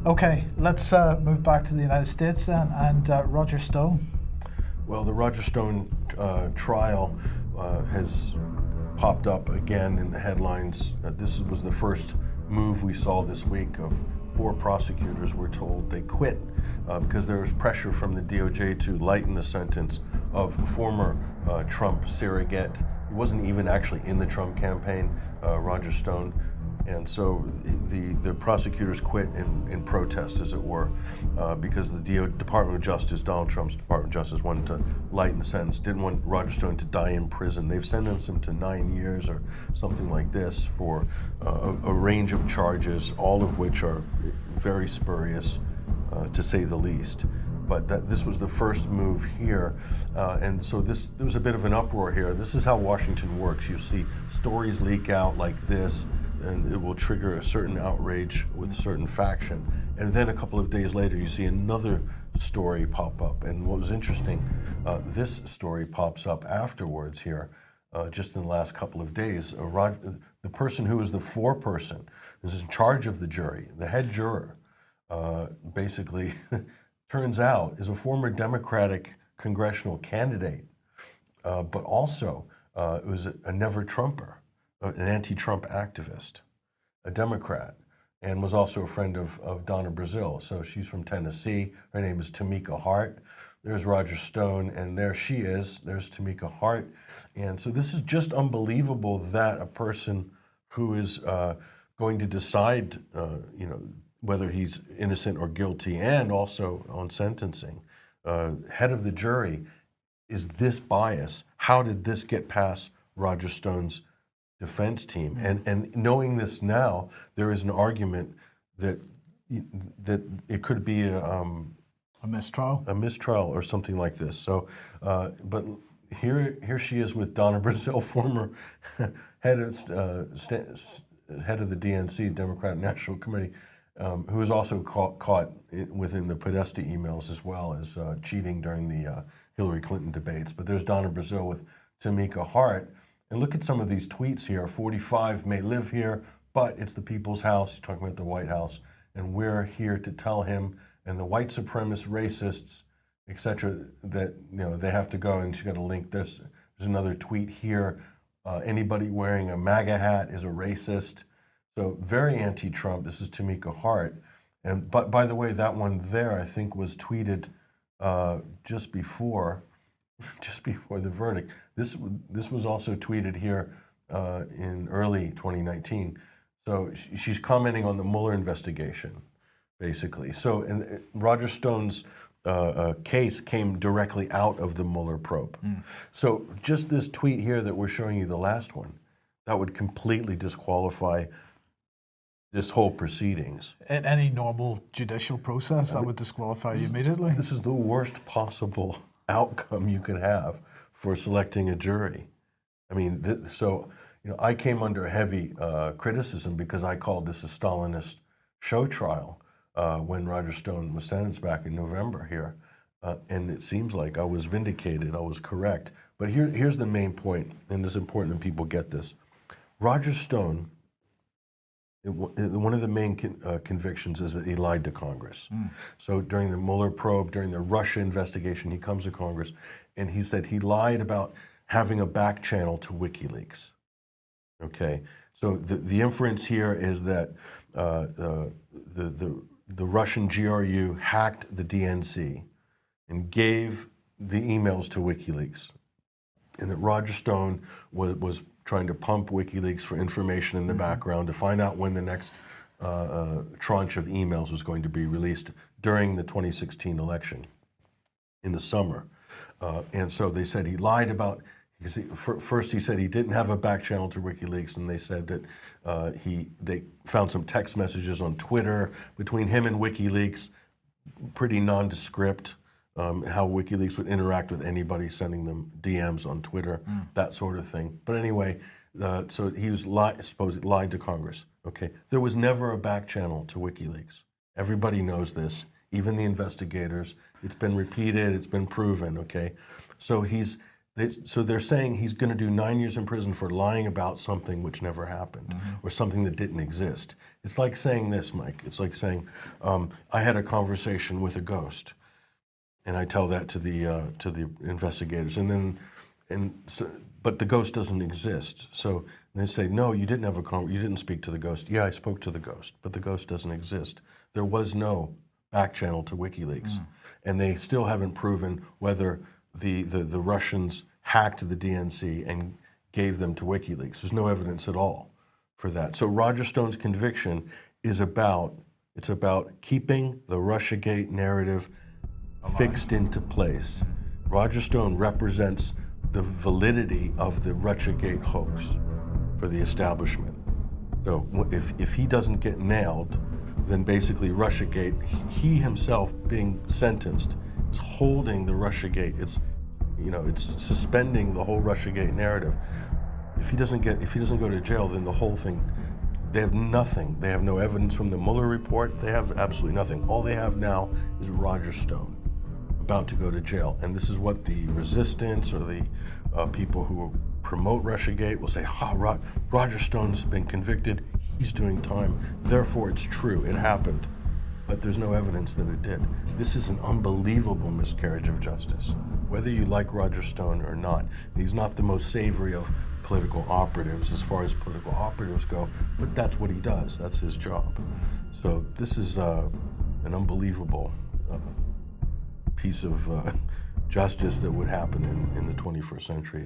Okay, let's move back to the United States then, and Roger Stone. Well, the Roger Stone trial has popped up again in the headlines. This was the first move we saw this week of 4 prosecutors were told they quit because there was pressure from the DOJ to lighten the sentence of former Trump surrogate. He wasn't even actually in the Trump campaign, Roger Stone. And so the prosecutors quit in protest, as it were, because the Department of Justice, Donald Trump's Department of Justice, wanted to lighten the sentence, didn't want Roger Stone to die in prison. They've sentenced him to 9 years or something like this for a range of charges, all of which are very spurious, to say the least. But this was the first move here, and so there was a bit of an uproar here. This is how Washington works. You see stories leak out like this, and it will trigger a certain outrage with a certain faction. And then a couple of days later, you see another story pop up. And what was interesting, this story pops up afterwards here, just in the last couple of days. The person who is the foreperson, who's in charge of the jury, the head juror, basically turns out is a former Democratic congressional candidate, but also was a never Trumper, an anti-Trump activist, a Democrat, and was also a friend of Donna Brazile. So she's from Tennessee. Her name is Tamika Hart. There's Roger Stone, and there she is. There's Tamika Hart. And so this is just unbelievable that a person who is going to decide, whether he's innocent or guilty, and also on sentencing, head of the jury, is this biased. How did this get past Roger Stone's defense team? And knowing this now, there is an argument that it could be a mistrial or something like this. So, but here she is with Donna Brazile, former head of the DNC, Democratic National Committee, who was also caught within the Podesta emails as well as cheating during the Hillary Clinton debates. But there's Donna Brazile with Tamika Hart. And look at some of these tweets here. 45 may live here, but it's the people's house. He's talking about the White House. And we're here to tell him and the white supremacist racists, etc., that they have to go. And she's got a link. There's another tweet here. Anybody wearing a MAGA hat is a racist. So very anti-Trump. This is Tamika Hart. And but by the way, that one there I think was tweeted just before the verdict. This was also tweeted here in early 2019. So she's commenting on the Mueller investigation, basically. So and Roger Stone's case came directly out of the Mueller probe. So just this tweet here that we're showing you, the last one, that would completely disqualify this whole proceedings. In any normal judicial process, that would disqualify you immediately? This is the worst possible outcome you could have for selecting a jury. I mean, I came under heavy criticism because I called this a Stalinist show trial when Roger Stone was sentenced back in November here. And it seems like I was vindicated, I was correct. But here's the main point, and it's important that people get this. Roger Stone, one of the main convictions is that he lied to Congress. So during the Mueller probe, during the Russia investigation, he comes to Congress and he said he lied about having a back channel to WikiLeaks. Okay, so the inference here is that the Russian GRU hacked the DNC and gave the emails to WikiLeaks, and that Roger Stone was trying to pump WikiLeaks for information in the background to find out when the next tranche of emails was going to be released during the 2016 election in the summer. And so they said he lied about, first he said he didn't have a back channel to WikiLeaks, and they said that they found some text messages on Twitter between him and WikiLeaks, pretty nondescript. How WikiLeaks would interact with anybody sending them DMs on Twitter, that sort of thing. But anyway, so he was supposedly lied to Congress. Okay, there was never a back channel to WikiLeaks. Everybody knows this, even the investigators. It's been repeated, it's been proven. Okay, so he's So they're saying he's going to do 9 years in prison for lying about something which never happened, or something that didn't exist. It's like saying this, Mike. It's like saying, I had a conversation with a ghost, and I tell that to the investigators, but the ghost doesn't exist. So they say, no, you didn't have you didn't speak to the ghost. Yeah, I spoke to the ghost, but the ghost doesn't exist. There was no back channel to WikiLeaks, and they still haven't proven whether the Russians hacked the DNC and gave them to WikiLeaks. There's no evidence at all for that. So Roger Stone's conviction is about keeping the Russiagate narrative fixed into place. Roger Stone represents the validity of the Russiagate hoax for the establishment. So if he doesn't get nailed, then basically Russiagate, he himself being sentenced, is holding the Russiagate. It's suspending the whole Russiagate narrative. If he doesn't go to jail, then the whole thing, they have nothing. They have no evidence from the Mueller report. They have absolutely nothing. All they have now is Roger Stone about to go to jail. And this is what the resistance or the people who promote Russiagate will say, Roger Stone's been convicted, he's doing time, therefore it's true, it happened. But there's no evidence that it did. This is an unbelievable miscarriage of justice. Whether you like Roger Stone or not, he's not the most savory of political operatives as far as political operatives go, but that's what he does, that's his job. So this is an unbelievable piece of justice that would happen in the 21st century.